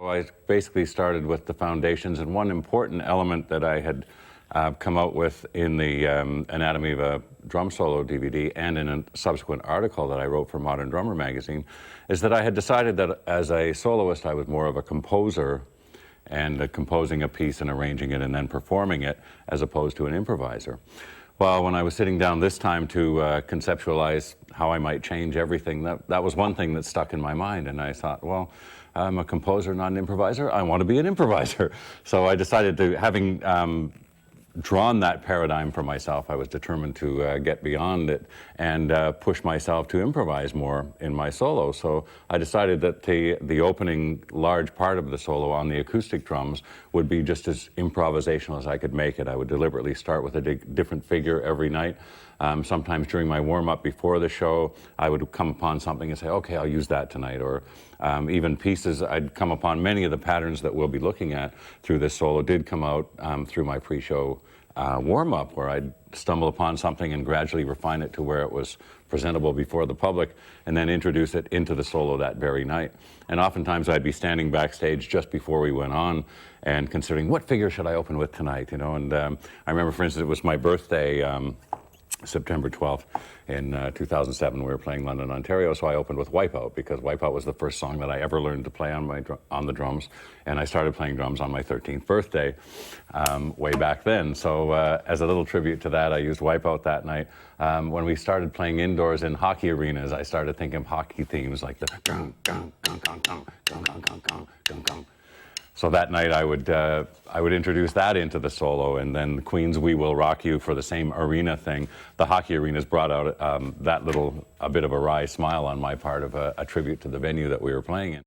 I basically started with the foundations, and one important element that I had come out with in the Anatomy of a Drum Solo DVD and in a subsequent article that I wrote for Modern Drummer magazine is that I had decided that as a soloist I was more of a composer and composing a piece and arranging it and then performing it as opposed to an improviser. Well, when I was sitting down this time to conceptualize how I might change everything, that was one thing that stuck in my mind, and I thought, well, I'm a composer, not an improviser. I want to be an improviser. So I decided to, having drawn that paradigm for myself, I was determined to get beyond it and push myself to improvise more in my solo. So I decided that the opening large part of the solo on the acoustic drums would be just as improvisational as I could make it. I would deliberately start with a different figure every night. Sometimes during my warm-up before the show, I would come upon something and say, okay, I'll use that tonight. Or even pieces, I'd come upon many of the patterns that we'll be looking at through this solo did come out through my pre-show warm-up, where I'd stumble upon something and gradually refine it to where it was presentable before the public, and then introduce it into the solo that very night. And oftentimes I'd be standing backstage just before we went on and considering, what figure should I open with tonight, you know? And I remember, for instance, it was my birthday, September 12th in 2007. We were playing London, Ontario, so I opened with Wipeout, because Wipeout was the first song that I ever learned to play on the drums, and I started playing drums on my 13th birthday way back then. So as a little tribute to that, I used Wipeout that night. When we started playing indoors in hockey arenas, I started thinking of hockey themes like the gung, gung, gung, gung, gung, gung, gung, gung, gung, gung, gung. So that night I would introduce that into the solo, and then Queen's We Will Rock You for the same arena thing. The hockey arenas brought out a bit of a wry smile on my part of a tribute to the venue that we were playing in.